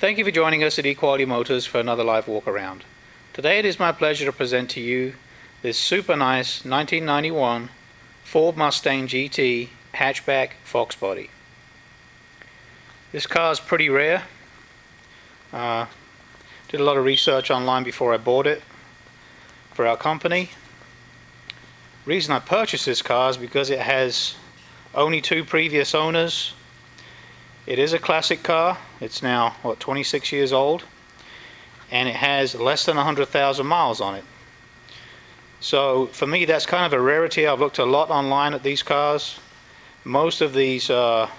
Thank you for joining us at Equality Motors for another live walk around. Today it is my pleasure to present to you this super nice 1991 Ford Mustang GT hatchback Foxbody. This car is pretty rare. Did a lot of research online before I bought it for our company. Reason I purchased this car is because it has only 2 previous owners. It is a classic car. It's now, 26 years old, and it has less than 100,000 miles on it. So for me, that's kind of a rarity. I've looked a lot online at these cars. Most of these early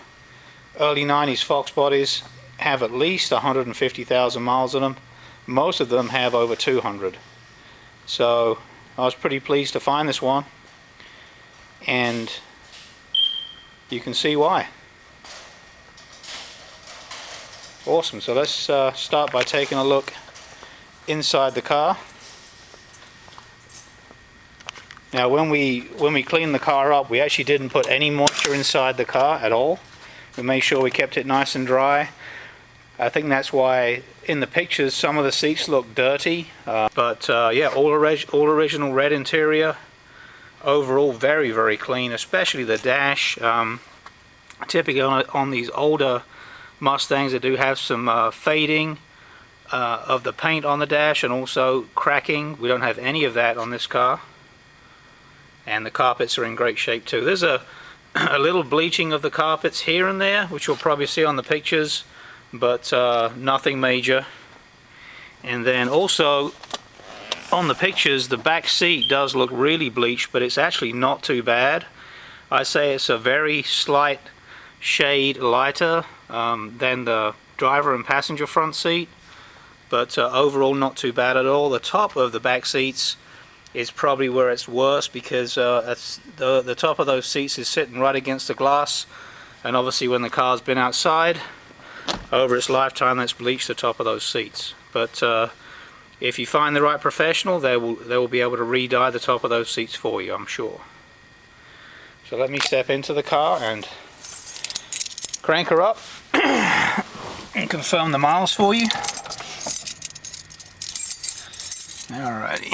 90s Foxbodies have at least 150,000 miles on them. Most of them have over 200. So I was pretty pleased to find this one, and you can see why. Awesome. So let's start by taking a look inside the car. Now when we cleaned the car up, we actually didn't put any moisture inside the car at all. We made sure we kept it nice and dry. I think that's why in the pictures some of the seats look dirty, but yeah, all original red interior. Overall very clean, especially the dash. Typically on these older Mustangs, they do have some fading of the paint on the dash and also cracking. We don't have any of that on this car, and the carpets are in great shape too. There's a little bleaching of the carpets here and there, which you'll probably see on the pictures, but nothing major. And then also on the pictures, the back seat does look really bleached, but it's actually not too bad. I say it's a very slight shade lighter than the driver and passenger front seat, but overall not too bad at all. The top of the back seats is probably where it's worse, because the top of those seats is sitting right against the glass, and obviously when the car's been outside over its lifetime, that's bleached the top of those seats. But if you find the right professional, they will be able to re-dye the top of those seats for you, I'm sure. So let me step into the car and crank her up and confirm the miles for you. Alrighty.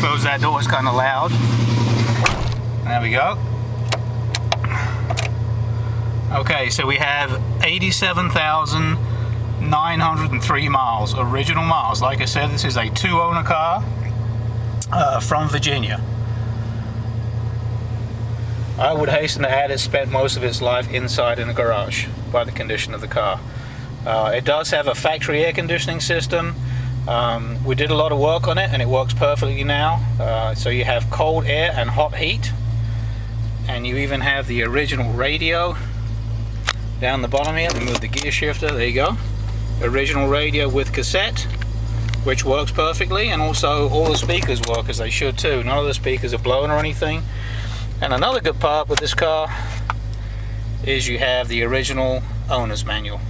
Close that door, it's kind of loud. There we go. Okay, so we have 87,903 miles, original miles. Like I said, this is a 2-owner car from Virginia. I would hasten to add it spent most of its life inside in a garage by the condition of the car. It does have a factory air conditioning system. We did a lot of work on it and it works perfectly now. So you have cold air and hot heat, and you even have the original radio down the bottom here. Let me move the gear shifter, there you go. Original radio with cassette, which works perfectly, and also all the speakers work as they should too. None of the speakers are blown or anything. And another good part with this car is you have the original owner's manual.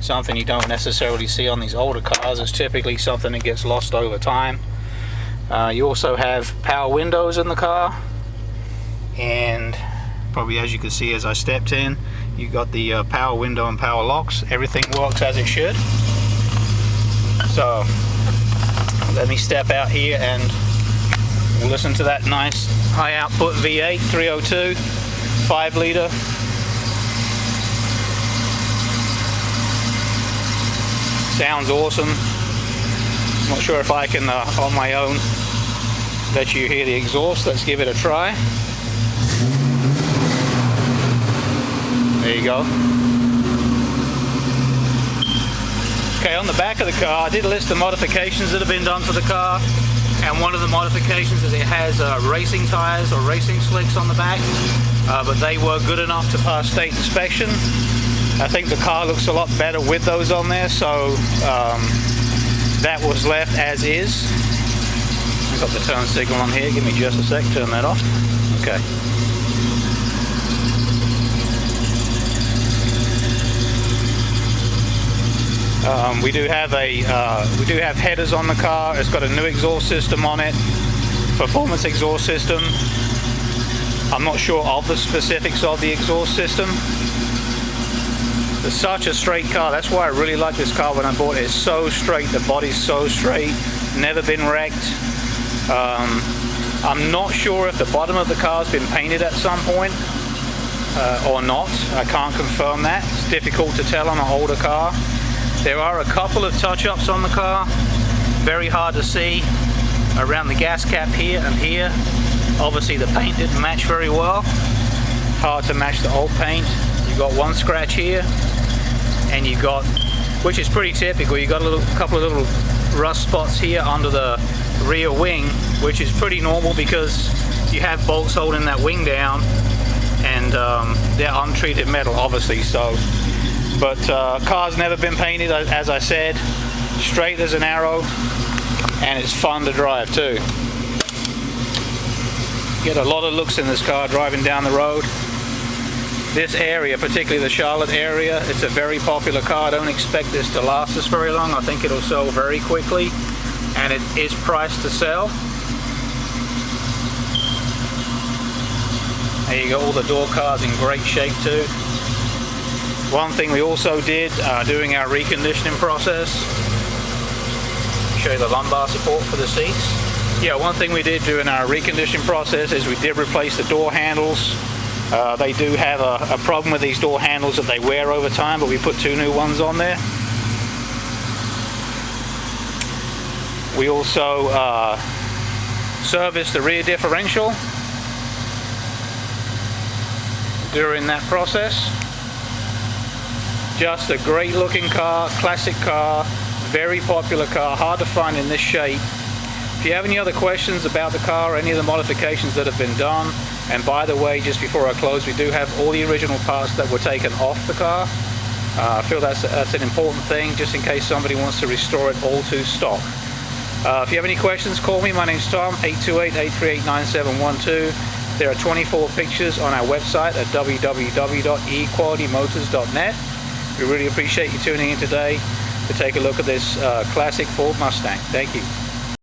Something you don't necessarily see on these older cars. It's typically something that gets lost over time. You also have power windows in the car, and probably as you can see as I stepped in, you got the power window and power locks. Everything works as it should. So let me step out here and we'll listen to that nice high output V8 302 5-liter. Sounds awesome. I'm not sure if I can on my own let you hear the exhaust. Let's give it a try. There you go. Okay, on the back of the car, I did list the modifications that have been done to the car, and one of the modifications is it has racing tires or racing slicks on the back, but they were good enough to pass state inspection. I think the car looks a lot better with those on there, so that was left as is. I've got the turn signal on here, give me just a sec, turn that off. Okay. We do have headers on the car. It's got a new exhaust system on it, performance exhaust system. I'm I'm not sure of the specifics of the exhaust system. It's such a straight car. That's why I really like this car when I bought it. It's so straight. The body's so straight. Never been wrecked. I'm not sure if the bottom of the car's been painted at some point or not. I can't confirm that. It's difficult to tell on an older car. There are a couple of touch-ups on the car. Very hard to see around the gas cap here and here. Obviously the paint didn't match very well. Hard to match the old paint. You've got one scratch here, and you got, which is pretty typical, you got a couple of little rust spots here under the rear wing, which is pretty normal because you have bolts holding that wing down, and they're untreated metal, obviously. So, but car's never been painted, as I said, straight as an arrow, and it's fun to drive too. Get a lot of looks in this car driving down the road. This area, particularly the Charlotte area, it's a very popular car. I don't expect this to last us very long. I think it'll sell very quickly, and it is priced to sell. There you go, all the door cards in great shape too. One thing we also did during our reconditioning process, show you the lumbar support for the seats. Yeah, one thing we did during our reconditioning process is we did replace the door handles. They do have a problem with these door handles that they wear over time, but we put 2 new ones on there. We also serviced the rear differential during that process. Just a great looking car, classic car, very popular car, hard to find in this shape. If you have any other questions about the car or any of the modifications that have been done, and by the way, just before I close, we do have all the original parts that were taken off the car. I feel that's an important thing, just in case somebody wants to restore it all to stock. If you have any questions, call me. My name's Tom, 828-838-9712. There are 24 pictures on our website at www.equalitymotors.net. We really appreciate you tuning in today to take a look at this classic Ford Mustang. Thank you.